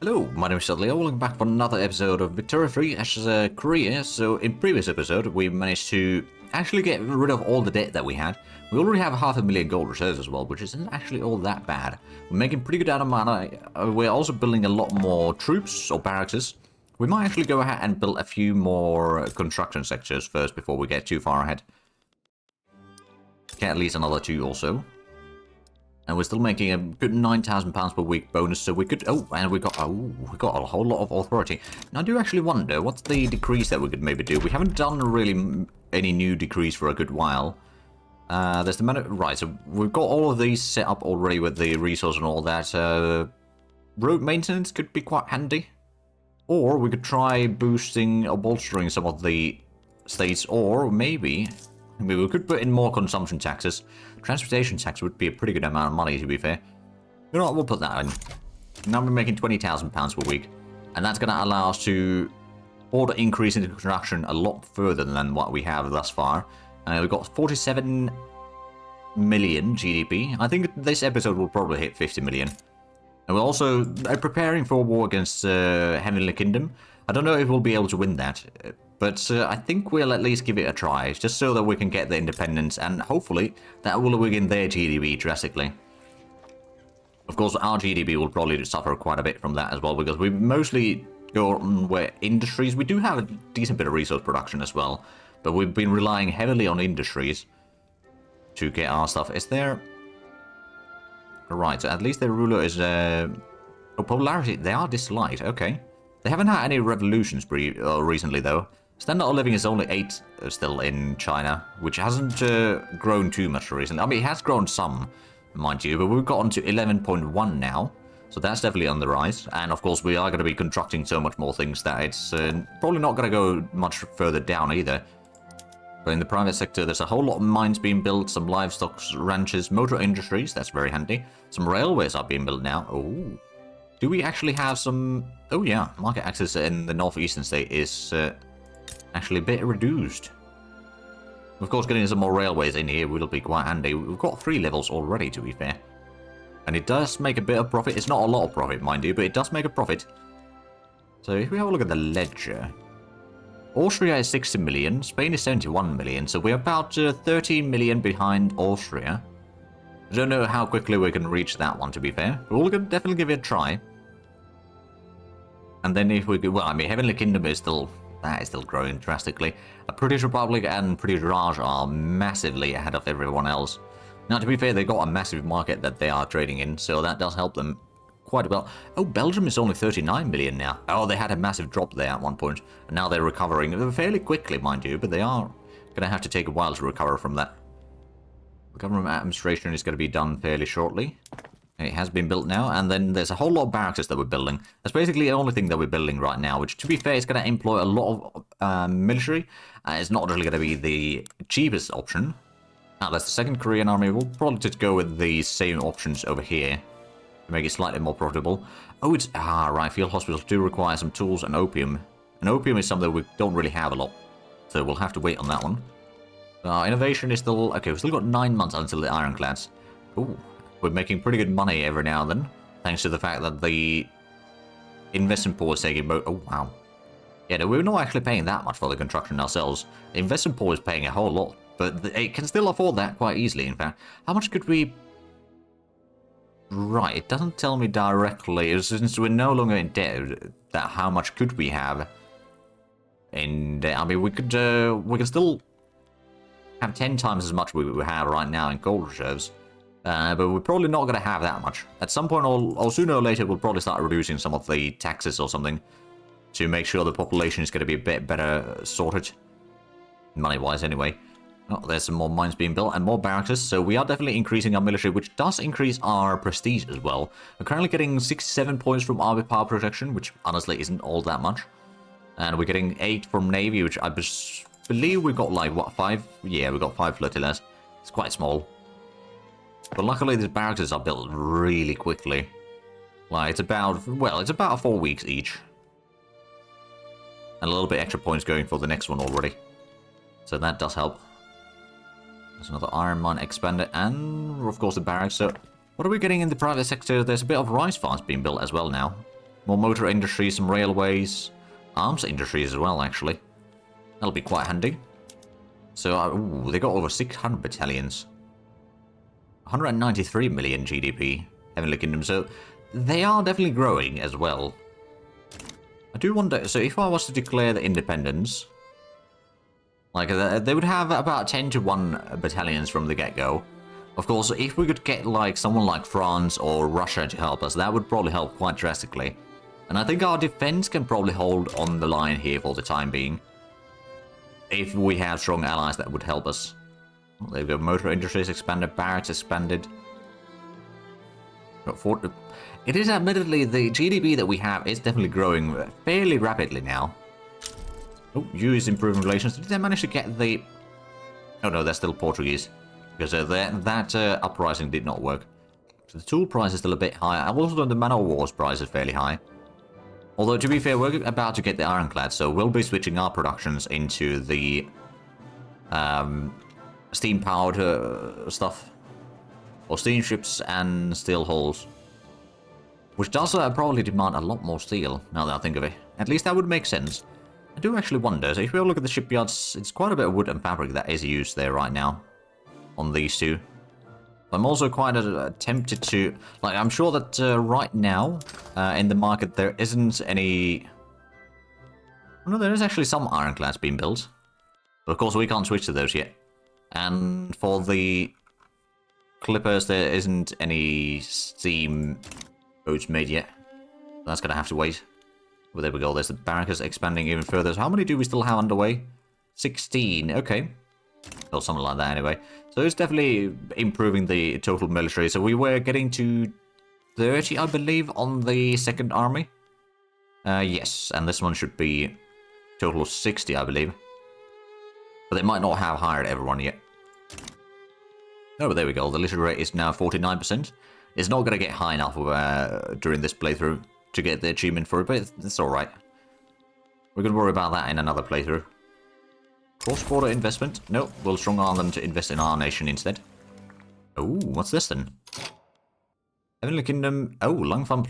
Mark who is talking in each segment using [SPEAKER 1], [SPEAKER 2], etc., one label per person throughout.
[SPEAKER 1] Hello, my name is Leo. Welcome back for another episode of Victoria 3 as Korea. So in previous episode, we managed to actually get rid of all the debt that we had. We already have 500,000 gold reserves as well, which isn't actually all that bad. We're making pretty good out of money. We're also building a lot more troops or barracks. We might actually go ahead and build a few more construction sectors first before we get too far ahead. Get at least another 2 also. And we're still making a good £9,000 per week bonus, so we could... Oh, and we got a whole lot of authority. Now, I do actually wonder, what's the decrease that we could maybe do? We haven't done really any new decrease for a good while. There's the... Right, so we've got all of these set up already with the resource and all that. Road maintenance could be quite handy. Or we could try boosting or bolstering some of the states, or maybe we could put in more consumption taxes. Transportation tax would be a pretty good amount of money, to be fair. You know what, we'll put that in. Now we're making £20,000 per week. And that's going to allow us to order increase in construction a lot further than what we have thus far. We've got 47 million GDP. I think this episode will probably hit 50 million. And we're also preparing for a war against Heavenly Kingdom. I don't know if we'll be able to win that. But I think we'll at least give it a try, just so that we can get the independence, and hopefully that will weaken their GDP drastically. Of course, our GDP will probably suffer quite a bit from that as well, because we mostly go on where industries. We do have a decent bit of resource production as well, but we've been relying heavily on industries to get our stuff. Is there... Right, so at least the ruler is... Oh, popularity, they are disliked, okay. They haven't had any revolutions recently, though. Standard of living is only 8 still in China, which hasn't grown too much recently. I mean, it has grown some, mind you, but we've gotten to 11.1 now, so that's definitely on the rise. And of course, we are going to be constructing so much more things that it's probably not going to go much further down either. But in the private sector, there's a whole lot of mines being built, some livestock ranches, motor industries, that's very handy. Some railways are being built now. Oh, do we actually have some... Oh yeah, market access in the northeastern state is... actually a bit reduced. Of course, getting some more railways in here will be quite handy. We've got 3 levels already, to be fair. And it does make a bit of profit. It's not a lot of profit, mind you, but it does make a profit. So if we have a look at the ledger. Austria is 60 million. Spain is 71 million. So we're about 13 million behind Austria. I don't know how quickly we can reach that one, to be fair. But we'll definitely give it a try. And then if we could... Well, I mean, Heavenly Kingdom is still... That is still growing drastically. The British Republic and British Raj are massively ahead of everyone else. Now, to be fair, they've got a massive market that they are trading in, so that does help them quite well. Oh, Belgium is only 39 million now. Oh, they had a massive drop there at one point, and now they're recovering fairly quickly, mind you, but they are going to have to take a while to recover from that. The government administration is going to be done fairly shortly. It has been built now, and then there's a whole lot of barracks that we're building. That's basically the only thing that we're building right now, which, to be fair, is going to employ a lot of military. It's not really going to be the cheapest option. Now, that's the second Korean army. We'll probably just go with the same options over here to make it slightly more profitable. Oh, it's... Ah, right, field hospitals do require some tools and opium. And opium is something we don't really have a lot, so we'll have to wait on that one. Innovation is still... Okay, we've still got 9 months until the ironclads. Ooh. We're making pretty good money every now and then, thanks to the fact that the investment pool is taking... Oh, wow. Yeah, no, we're not actually paying that much for the construction ourselves. The investment pool is paying a whole lot, but it can still afford that quite easily, in fact. How much could we... Right, it doesn't tell me directly, since we're no longer in debt, that how much could we have in debt. I mean, we could still have 10 times as much we have right now in gold reserves. But we're probably not going to have that much. At some point, or sooner or later, we'll probably start reducing some of the taxes or something to make sure the population is going to be a bit better sorted. Money-wise, anyway. Oh, there's some more mines being built and more barracks, so we are definitely increasing our military, which does increase our prestige as well. We're currently getting 67 points from army power protection, which honestly isn't all that much. And we're getting 8 from navy, which I believe we've got like, what, 5? Yeah, we've got 5 flotillas. It's quite small. But luckily, these barracks are built really quickly. Like, it's about, well, it's about 4 weeks each. And a little bit extra points going for the next one already. So that does help. There's another iron mine expander, and of course the barracks. So what are we getting in the private sector? There's a bit of rice farms being built as well now. More motor industry, some railways, arms industries as well, actually. That'll be quite handy. So, ooh, they got over 600 battalions. 193 million GDP, Heavenly Kingdom, so they are definitely growing as well. I do wonder, so if I was to declare the independence, like, they would have about 10 to 1 battalions from the get-go. Of course, if we could get, like, someone like France or Russia to help us, that would probably help quite drastically. And I think our defense can probably hold on the line here for the time being. If we have strong allies that would help us. Well, there we go, motor industries expanded, barracks expanded. It is admittedly, the GDP that we have is definitely growing fairly rapidly now. Oh, US improving relations. Did they manage to get the... Oh no, they're still Portuguese. Because that uprising did not work. So the tool price is still a bit high. I've also done the Man of War's price is fairly high. Although, to be fair, we're about to get the ironclad, so we'll be switching our productions into the steam-powered stuff. Or steamships and steel hulls. Which does probably demand a lot more steel, now that I think of it. At least that would make sense. I do actually wonder, so if we look at the shipyards, it's quite a bit of wood and fabric that is used there right now. On these two. I'm also quite tempted to... Like, I'm sure that right now, in the market, there isn't any... No, there is actually some ironclads being built. But of course, we can't switch to those yet. And for the clippers, there isn't any steam boats made yet. That's going to have to wait. Well, there we go. There's the barracks expanding even further. So how many do we still have underway? 16. Okay. Or something like that anyway. So it's definitely improving the total military. So we were getting to 30, I believe, on the second army. Yes, and this one should be total of 60, I believe. But they might not have hired everyone yet. Oh, but there we go. The literary rate is now 49%. It's not going to get high enough during this playthrough to get the achievement for it, but it's alright. We're going to worry about that in another playthrough. Cross-border investment? No, we'll strong arm them to invest in our nation instead. Oh, what's this then? Heavenly Kingdom... Oh, Langfan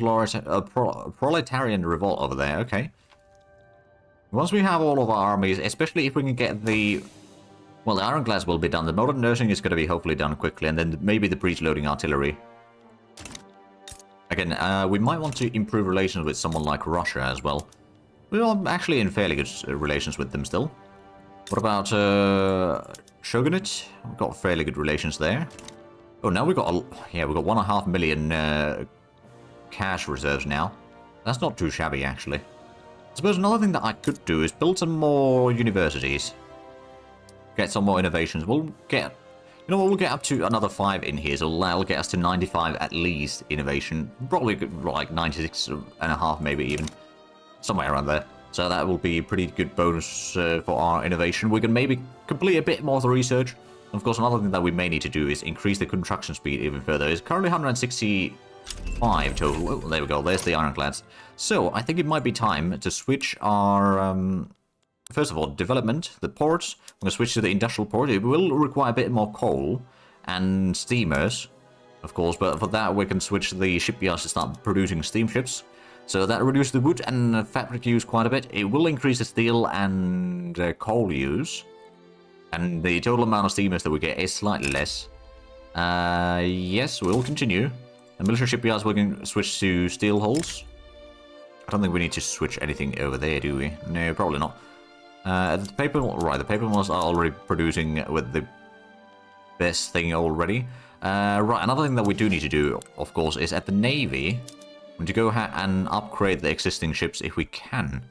[SPEAKER 1] Proletarian Revolt over there, okay. Once we have all of our armies, especially if we can get the... Well, the ironclads will be done. The modern nursing is going to be hopefully done quickly, and then maybe the breech-loading artillery. Again, we might want to improve relations with someone like Russia as well. We are actually in fairly good relations with them still. What about Shogunate? We've got fairly good relations there. Oh, now we've got we've got 1.5 million cash reserves now. That's not too shabby, actually. I suppose another thing that I could do is build some more universities. Get some more innovations. We'll get... You know what, we'll get up to another 5 in here, so that'll get us to 95 at least innovation. Probably like 96.5 maybe even. Somewhere around there. So that will be a pretty good bonus for our innovation. We can maybe complete a bit more of the research. Of course, another thing that we may need to do is increase the construction speed even further. It's currently 165 total. Oh, there we go. There's the ironclads. So I think it might be time to switch our... First of all, development, the ports. I'm going to switch to the industrial port. It will require a bit more coal and steamers, of course. But for that, we can switch the shipyards to start producing steamships. So that reduces the wood and fabric use quite a bit. It will increase the steel and coal use. And the total amount of steamers that we get is slightly less. Yes, we'll continue. The military shipyards, we can switch to steel hulls. I don't think we need to switch anything over there, do we? No, probably not. The paper... Right, the paper mills are already producing with the best thing already. Right, another thing that we do need to do, of course, is at the Navy... to go and upgrade the existing ships if we can.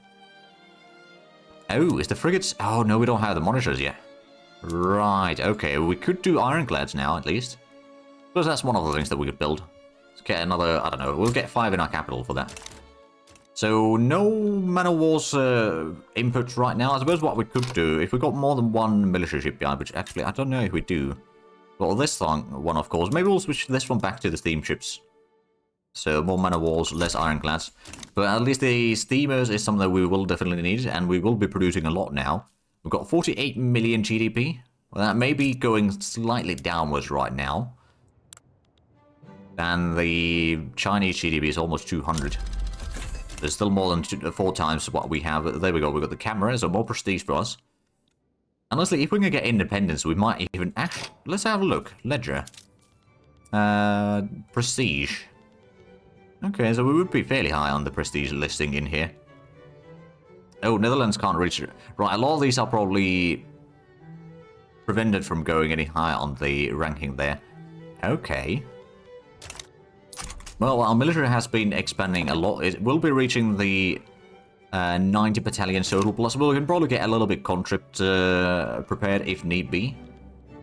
[SPEAKER 1] Oh, is the frigates... Oh, no, we don't have the monitors yet. Right, okay. We could do ironclads now, at least. Because that's one of the things that we could build. Let's get another... I don't know. We'll get 5 in our capital for that. So, no Man of War's inputs right now. I suppose what we could do, if we got more than one military shipyard, which actually, I don't know if we do. Well, this one, of course. Maybe we'll switch this one back to the steamships. So more Man of Wars, less ironclads. But at least the steamers is something that we will definitely need, and we will be producing a lot now. We've got 48 million GDP. Well, that may be going slightly downwards right now. And the Chinese GDP is almost 200. There's still more than 4 times what we have. There we go, we got the camera, so more prestige for us. Honestly, if we can get independence, we might even... Actually, let's have a look. Ledger. Prestige. Okay, so we would be fairly high on the prestige listing in here. Oh, Netherlands can't reach it. Right, a lot of these are probably prevented from going any higher on the ranking there. Okay. Well, our military has been expanding a lot. It will be reaching the 90 battalions total, plus we can probably get a little bit conscript prepared if need be.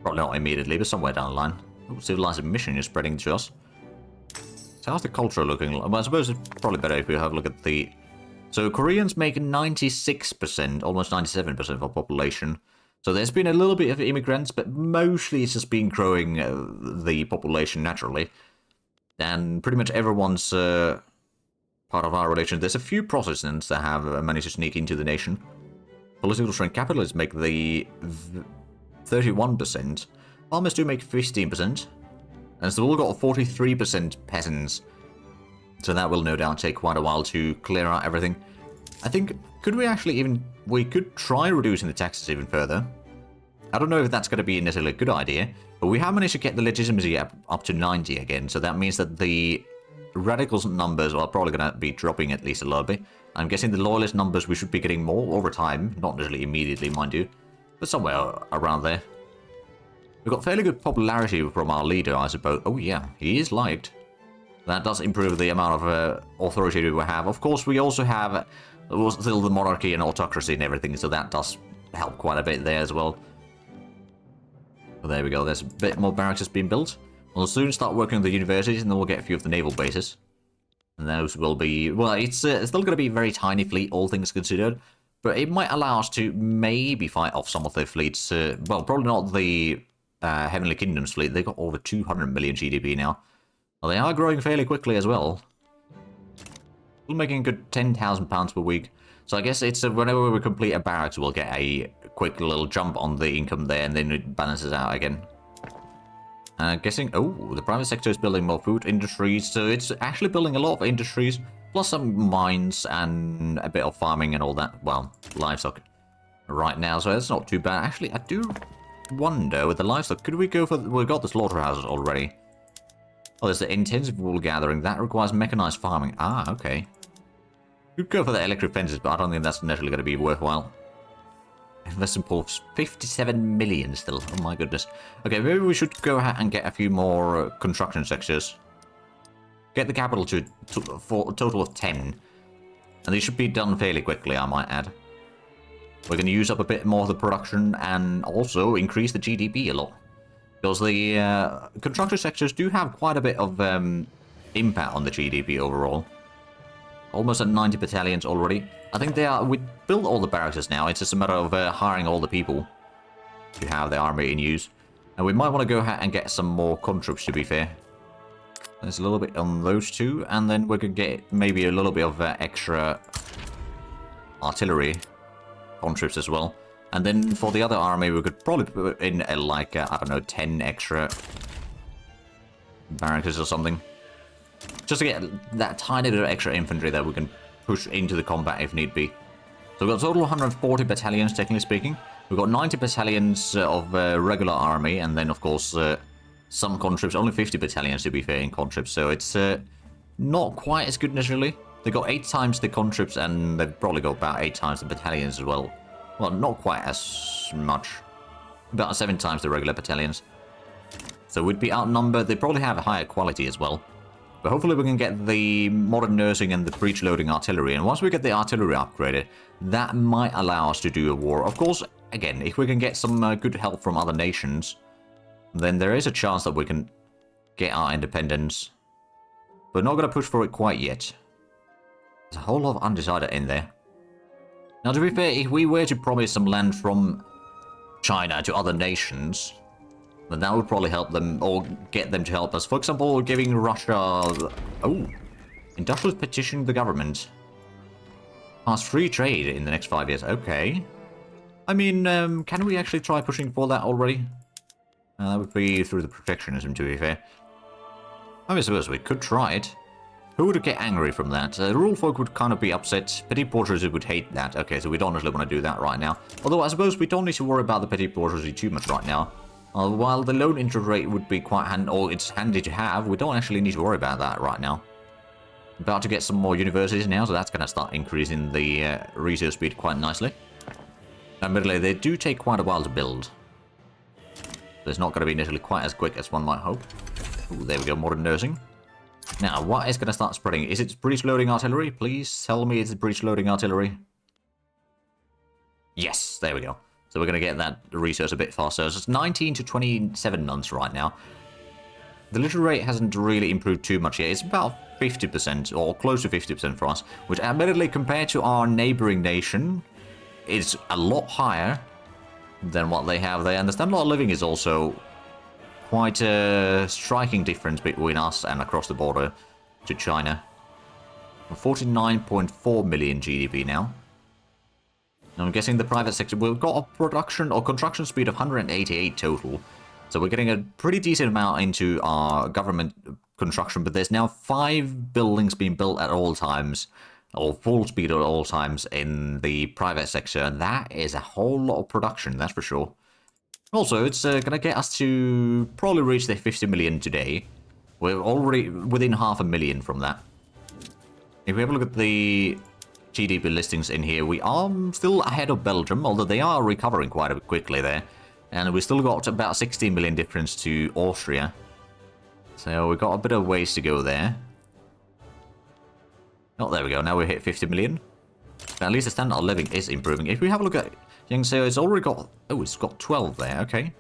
[SPEAKER 1] Probably not immediately, but somewhere down the line. Oh, civilized mission is spreading to us. So how's the culture looking? Well, I suppose it's probably better if we have a look at the... So Koreans make 96%, almost 97% of our population. So there's been a little bit of immigrants, but mostly it's just been growing the population naturally. And pretty much everyone's part of our religion. There's a few Protestants that have managed to sneak into the nation. Political strength capitalists make the 31%. Farmers do make 15%. And so we've got 43% peasants. So that will no doubt take quite a while to clear out everything. I think, could we actually even... We could try reducing the taxes even further. I don't know if that's going to be necessarily a good idea. But we have managed to get the legitimacy up to 90 again. So that means that the radicals numbers are probably going to be dropping at least a little bit. I'm guessing the loyalist numbers we should be getting more over time. Not necessarily immediately, mind you. But somewhere around there. We've got fairly good popularity from our leader, I suppose. Oh yeah, he is liked. That does improve the amount of authority we have. Of course, we also have still the monarchy and autocracy and everything, so that does help quite a bit there as well. So there we go, there's a bit more barracks being built. We'll soon start working on the universities, and then we'll get a few of the naval bases. And those will be... Well, it's still going to be a very tiny fleet, all things considered. But it might allow us to maybe fight off some of their fleets. Well, probably not the Heavenly Kingdom's fleet. They've got over 200 million GDP now. Well, they are growing fairly quickly as well. We're making a good £10,000 per week. So I guess it's whenever we complete a barracks, we'll get a quick little jump on the income there, and then it balances out again. Guessing... Oh, the private sector is building more food industries, so it's actually building a lot of industries, plus some mines and a bit of farming and all that. Well, livestock right now, so that's not too bad. Actually, I do wonder with the livestock, could we go for... We've got the slaughterhouses already. Oh, there's the intensive wool gathering. That requires mechanized farming. Ah, okay. Could go for the electric fences, but I don't think that's necessarily going to be worthwhile. Investment pools, 57 million still. Oh my goodness. Okay, maybe we should go ahead and get a few more construction sectors. Get the capital to for a total of 10. And these should be done fairly quickly, I might add. We're going to use up a bit more of the production and also increase the GDP a lot. Because the construction sectors do have quite a bit of impact on the GDP overall. Almost at 90 battalions already. I think they are... We built all the barracks now. It's just a matter of hiring all the people to have the army in use. And we might want to go ahead and get some more conscripts, to be fair. There's a little bit on those two. And then we could get maybe a little bit of extra artillery conscripts as well. And then for the other army, we could probably put in like, I don't know, 10 extra barracks or something. Just to get that tiny bit of extra infantry that we can push into the combat if need be. So we've got a total of 140 battalions, technically speaking. We've got 90 battalions of regular army, and then, of course, some conscripts. Only 50 battalions, to be fair, in conscripts. So it's not quite as good, necessarily. They got 8 times the conscripts, and they've probably got about 8 times the battalions as well. Well, not quite as much. About 7 times the regular battalions. So we'd be outnumbered. They probably have a higher quality as well. But hopefully we can get the modern nursing and the breech-loading artillery. And once we get the artillery upgraded, that might allow us to do a war. Of course, again, if we can get some good help from other nations, then there is a chance that we can get our independence. But not going to push for it quite yet. There's a whole lot of undecided in there. Now, to be fair, if we were to promise some land from China to other nations, then that would probably help them, or get them to help us. For example, giving Russia... Oh! Industrial petition the government. Pass free trade in the next 5 years. Okay. I mean, can we actually try pushing for that already? That would be through the protectionism, to be fair. I mean, I suppose we could try it. Who would get angry from that? Rule folk would kind of be upset. Petty bourgeoisie would hate that. Okay, so we don't actually want to do that right now. Although I suppose we don't need to worry about the petty bourgeoisie too much right now. While the loan interest rate would be quite handy, or it's handy to have, we don't actually need to worry about that right now. About to get some more universities now, so that's going to start increasing the research speed quite nicely. Admittedly, they do take quite a while to build. So it's not going to be initially quite as quick as one might hope. Ooh, there we go, modern nursing. Now, what is going to start spreading? Is it breech-loading artillery? Please tell me it's breech-loading artillery. Yes, there we go. So we're going to get that research a bit faster. So it's 19 to 27 months right now. The literary rate hasn't really improved too much yet. It's about 50%, or close to 50% for us, which admittedly compared to our neighboring nation is a lot higher than what they have there. And the standard of living is also quite a striking difference between us and across the border to China. 49.4 million GDP now. I'm guessing the private sector, we've got a production or construction speed of 188 total. So we're getting a pretty decent amount into our government construction, but there's now 5 buildings being built at all times, or full speed at all times in the private sector, and that is a whole lot of production, that's for sure. Also, it's going to get us to probably reach the 50 million today. We're already within 500,000 from that. If we have a look at the GDP listings in here, we are still ahead of Belgium, although they are recovering quite a bit quickly there. And we still got about 16 million difference to Austria. So we've got a bit of ways to go there. Oh, there we go. Now we hit 50 million. But at least the standard of living is improving. If we have a look at Yangtze, it's already got... Oh, it's got 12 there. Okay.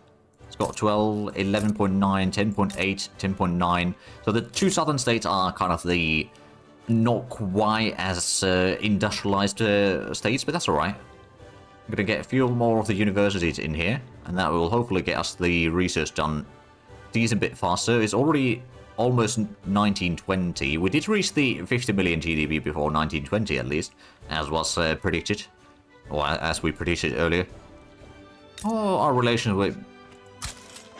[SPEAKER 1] It's got 12, 11.9, 10.8, 10.9. So the two southern states are kind of the not quite as industrialized states, but that's alright. I'm going to get a few more of the universities in here, and that will hopefully get us the research done a decent bit faster. It's already almost 1920. We did reach the 50 million GDP before 1920 at least, as was predicted, or as we predicted earlier. Oh, our relations with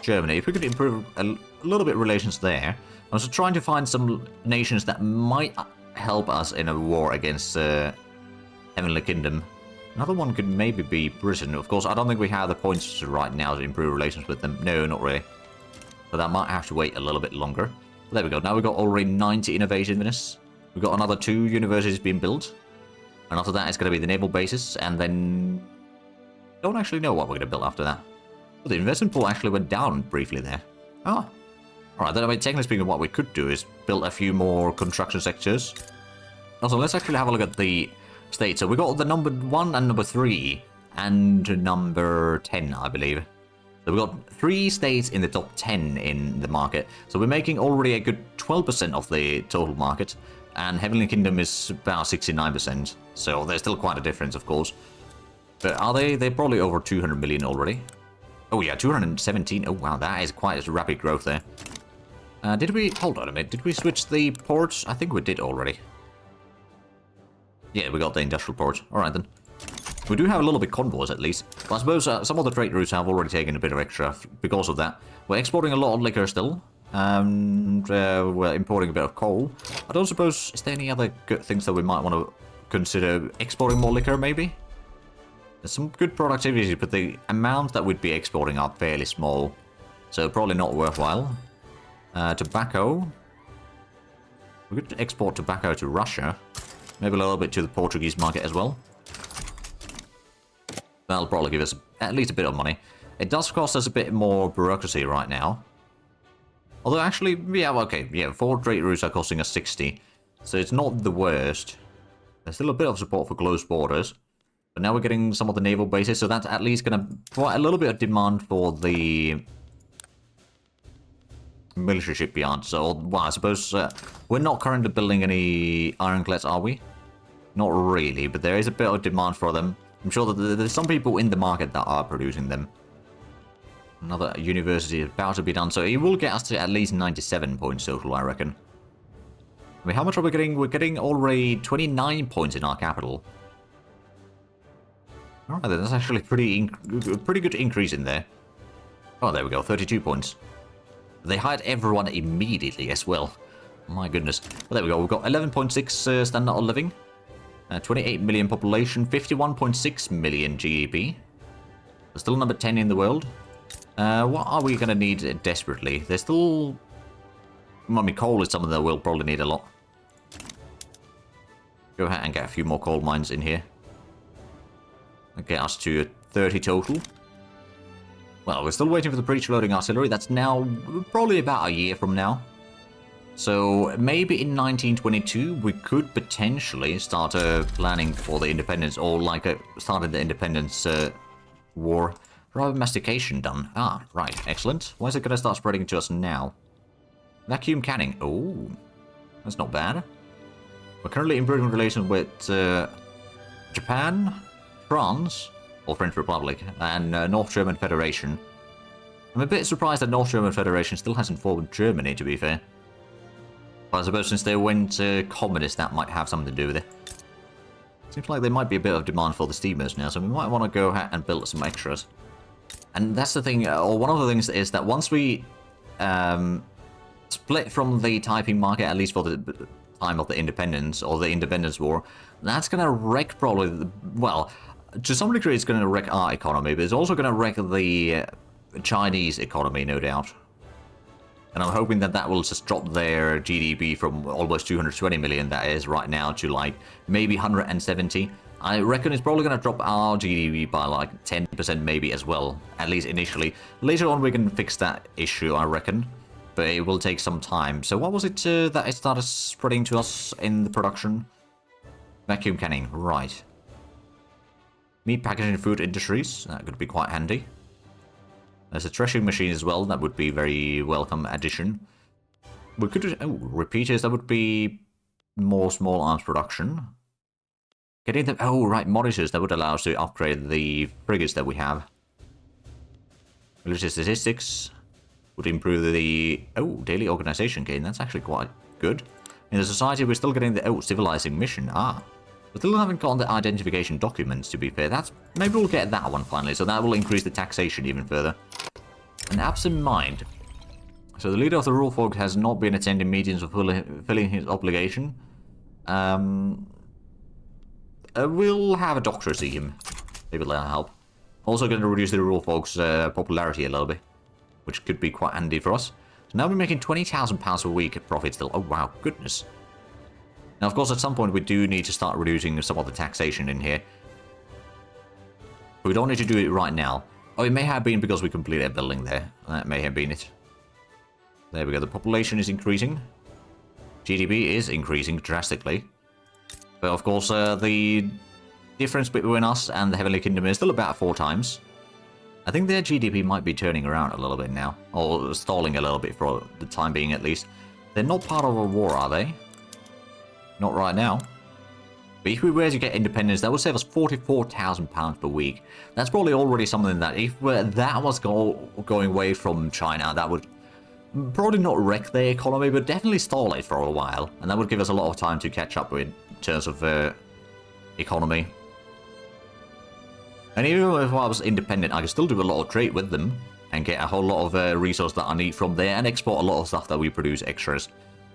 [SPEAKER 1] Germany. If we could improve a little bit relations there. I was trying to find some nations that might help us in a war against Heavenly Kingdom. Another one could maybe be Britain. Of course, I don't think we have the points right now to improve relations with them. No, not really. But that might have to wait a little bit longer. But there we go. Now we've got already 90 innovativeness. We've got another 2 universities being built. And after that, it's going to be the naval bases. And then... don't actually know what we're going to build after that. Well, the investment pool actually went down briefly there. Oh. Alright, then I mean, technically speaking, what we could do is build a few more construction sectors. Also, let's actually have a look at the states. So we got the number 1 and number 3, and number 10, I believe. So we got 3 states in the top 10 in the market. So we're making already a good 12% of the total market, and Heavenly Kingdom is about 69%. So there's still quite a difference, of course. But are they? They're probably over 200 million already. Oh yeah, 217. Oh wow, that is quite a rapid growth there. Did we... hold on a minute. Did we switch the ports? I think we did already. Yeah, we got the industrial port. Alright then. We do have a little bit convoys at least. But I suppose some of the trade routes have already taken a bit of extra because of that. We're exporting a lot of liquor still. And we're importing a bit of coal. I don't suppose... is there any other good things that we might want to consider? Exporting more liquor maybe? There's some good productivity, but the amount that we'd be exporting are fairly small. So probably not worthwhile. Tobacco. We could export tobacco to Russia. Maybe a little bit to the Portuguese market as well. That'll probably give us at least a bit of money. It does cost us a bit more bureaucracy right now. Although actually, yeah, okay, yeah, 4 trade routes are costing us 60. So it's not the worst. There's still a bit of support for closed borders. But now we're getting some of the naval bases, so that's at least going to provide a little bit of demand for the military shipyard. So, well, I suppose we're not currently building any ironclads, are we? Not really, but there is a bit of demand for them. I'm sure that there's some people in the market that are producing them. Another university is about to be done, so it will get us to at least 97 points total, I reckon. I mean, how much are we getting? We're getting already 29 points in our capital. Alright, that's actually pretty good increase in there. Oh, there we go, 32 points. They hired everyone immediately as well. My goodness. Well, there we go. We've got 11.6 standard of living. 28 million population. 51.6 million GDP. We're still number 10 in the world. What are we going to need desperately? There's still... I mean, coal is something that we'll probably need a lot. Go ahead and get a few more coal mines in here. Get us to 30 total. Well, we're still waiting for the breech-loading artillery. That's now probably about a year from now. So maybe in 1922 we could potentially start planning for the independence, or like starting the independence war. Rather mastication done. Ah, right, excellent. Why is it going to start spreading to us now? Vacuum canning. Oh, that's not bad. We're currently improving relations with Japan, France, or French Republic, and North German Federation. I'm a bit surprised that North German Federation still hasn't formed Germany, to be fair. But I suppose since they went communist, that might have something to do with it. Seems like there might be a bit of demand for the steamers now, so we might want to go ahead and build some extras. And that's the thing, or one of the things is that once we split from the typing market, at least for the time of the independence, or the independence war, that's going to wreck probably, well, to some degree it's going to wreck our economy, but it's also going to wreck the Chinese economy, no doubt. And I'm hoping that that will just drop their GDP from almost 220 million that is right now to like maybe 170. I reckon it's probably going to drop our GDP by like 10% maybe as well, at least initially. Later on we can fix that issue, I reckon, but it will take some time. So what was it that it started spreading to us in the production? Vacuum canning, right. Meat packaging and food industries, that could be quite handy. There's a threshing machine as well, that would be very welcome addition. We could, repeaters, that would be more small arms production. Getting them, oh right, monitors, that would allow us to upgrade the frigates that we have. Military statistics would improve the, daily organization gain, that's actually quite good. In the society we're still getting the, civilizing mission, we still haven't gotten the identification documents, to be fair. That's, maybe we'll get that one finally, so that will increase the taxation even further. And absent mind. So the leader of the rule folk has not been attending meetings or filling his obligation. We'll have a doctor see him. Maybe that'll help. Also going to reduce the rule folks' popularity a little bit, which could be quite handy for us. So now we're making £20,000 a week profit still. Oh wow, goodness. Now, of course, at some point we do need to start reducing some of the taxation in here. But we don't need to do it right now. Oh, it may have been because we completed a building there. That may have been it. There we go. The population is increasing. GDP is increasing drastically. But, of course, the difference between us and the Heavenly Kingdom is still about 4 times. I think their GDP might be turning around a little bit now. Or stalling a little bit for the time being, at least. They're not part of a war, are they? Not right now. But if we were to get independence, that would save us £44,000 per week. That's probably already something that, if that was going away from China, that would probably not wreck their economy, but definitely stall it for a while. And that would give us a lot of time to catch up with in terms of economy. And even if I was independent, I could still do a lot of trade with them and get a whole lot of resources that I need from there and export a lot of stuff that we produce extras.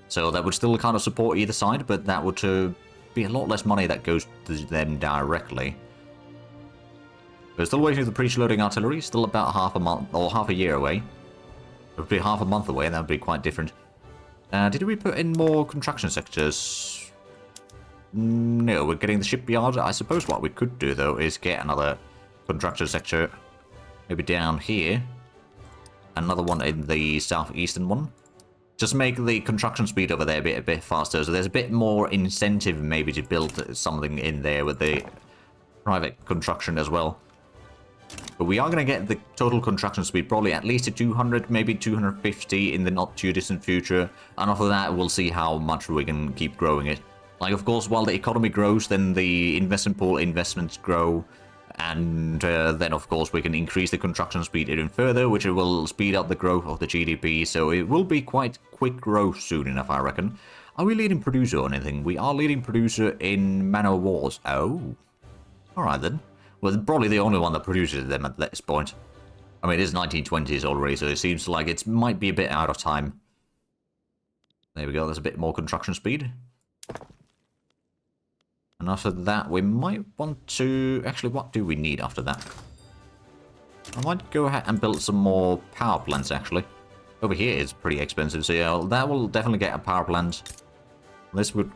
[SPEAKER 1] So that would still kind of support either side, but that would be a lot less money that goes to them directly. We're still waiting for the breech-loading artillery, still about half a month, or half a year away. It would be half a month away, and that would be quite different. Did we put in more construction sectors? No, we're getting the shipyard. I suppose what we could do, though, is get another construction sector, maybe down here. Another one in the southeastern one. Just make the construction speed over there a bit faster, so there's a bit more incentive maybe to build something in there with the private construction as well. But we are going to get the total construction speed probably at least to 200, maybe 250 in the not too distant future. And after that, we'll see how much we can keep growing it. Like, of course, while the economy grows, then the investment pool investments grow. And then, of course, we can increase the construction speed even further, which will speed up the growth of the GDP. So it will be quite quick growth soon enough, I reckon. Are we leading producer or anything? We are leading producer in Man of Wars. Oh. Alright then. Well, probably the only one that produces them at this point. I mean, it is 1920s already, so it seems like it might be a bit out of time. There we go, there's a bit more construction speed. And after that, we might want to... Actually, what do we need after that? I might go ahead and build some more power plants, actually. Over here is pretty expensive, so yeah, that will definitely get a power plant. This would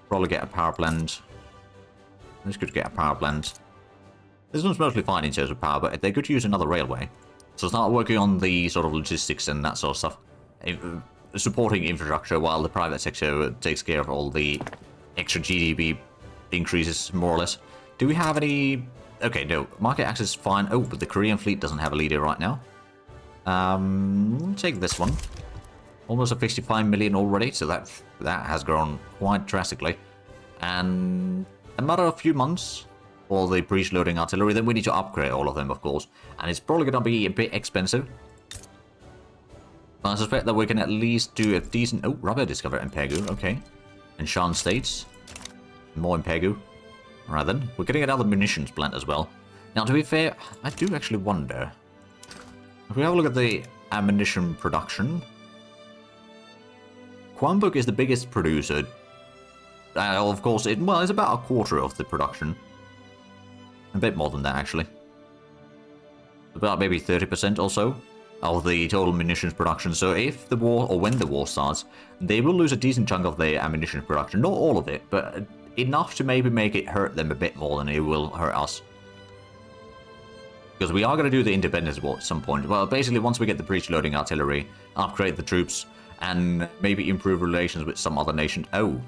[SPEAKER 1] probably get a power plant. This could get a power plant. This one's mostly fine in terms of power, but they could use another railway. So start working on the sort of logistics and that sort of stuff. Supporting infrastructure while the private sector takes care of all the extra GDP increases, more or less. Do we have any... Okay, no. Market access is fine. Oh, but the Korean fleet doesn't have a leader right now. Take this one. Almost a 55 million already, so that has grown quite drastically. And a matter of few months for the breech-loading artillery, then we need to upgrade all of them, of course. And it's probably going to be a bit expensive. But I suspect that we can at least do a decent... Oh, rubber discovered in Pegu, okay. And Shan States. More in Pegu. Alright then, we're getting another munitions plant as well. Now, to be fair, I do actually wonder... If we have a look at the ammunition production... Kwanbuk is the biggest producer. Of course, it's about a quarter of the production. A bit more than that, actually. About maybe 30% or so of the total munitions production. So if the war, or when the war starts, they will lose a decent chunk of their ammunition production. Not all of it, but enough to maybe make it hurt them a bit more than it will hurt us. Because we are going to do the independence war at some point. Well, basically, once we get the breech-loading artillery, upgrade the troops, and maybe improve relations with some other nation. Oh,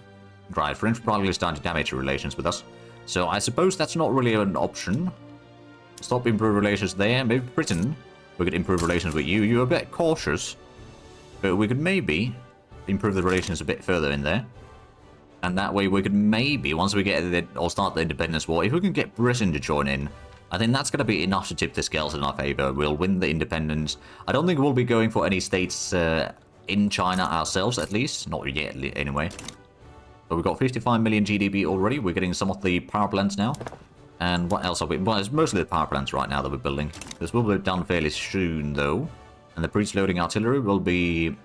[SPEAKER 1] right, French probably starting to damage relations with us. So I suppose that's not really an option. Stop improve relations there. Maybe Britain, we could improve relations with you. You're a bit cautious, but we could maybe improve the relations a bit further in there. And that way we could maybe, once we get it, or start the independence war, if we can get Britain to join in, I think that's going to be enough to tip the scales in our favor. We'll win the independence. I don't think we'll be going for any states in China ourselves, at least. Not yet, anyway. But we've got 55 million GDP already. We're getting some of the power plants now. And what else are we... Well, it's mostly the power plants right now that we're building. This will be done fairly soon, though. And the breech-loading artillery will be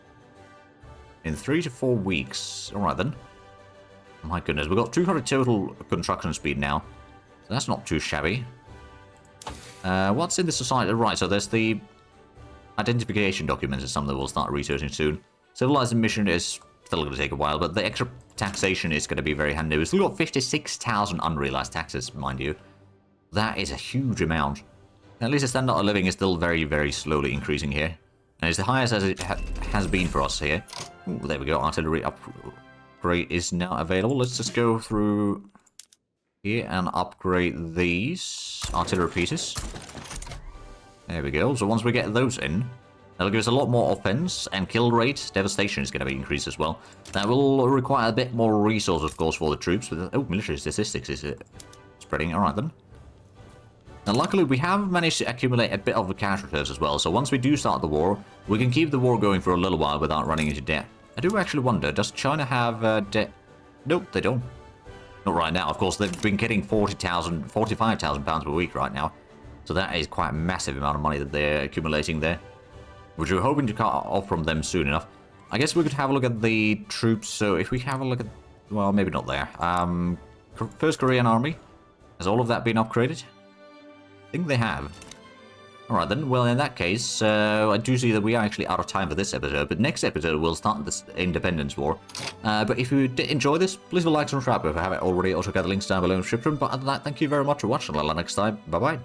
[SPEAKER 1] in 3 to 4 weeks. Alright, then. My goodness, we've got 200 total construction speed now. So that's not too shabby. What's in the society? Right, so there's the identification documents is something that we'll start researching soon. Civilized mission is still going to take a while, but the extra taxation is going to be very handy. We've still got 56,000 unrealized taxes, mind you. That is a huge amount. At least the standard of living is still very, very slowly increasing here. And it's the highest as it has been for us here. Ooh, there we go, artillery upgrade is now available. Let's just go through here and upgrade these artillery pieces. There we go. So once we get those in, that'll give us a lot more offense, and kill rate, devastation is going to be increased as well. That will require a bit more resource, of course, for the troops. But oh, military statistics is spreading. Alright then. Now luckily we have managed to accumulate a bit of the cash reserves as well. So once we do start the war, we can keep the war going for a little while without running into debt. I do actually wonder, does China have debt? Nope, they don't. Not right now. Of course, they've been getting 45,000 pounds per week right now. So that is quite a massive amount of money that they're accumulating there, which we're hoping to cut off from them soon enough. I guess we could have a look at the troops. So if we have a look at... Well, maybe not there. First Korean Army. Has all of that been upgraded? I think they have. Alright then, well in that case, I do see that we are actually out of time for this episode, but next episode we'll start this Independence War. But if you did enjoy this, please leave a like and subscribe if you haven't already. Also got the links down below in the description, but other than that, thank you very much for watching. Until next time, bye bye.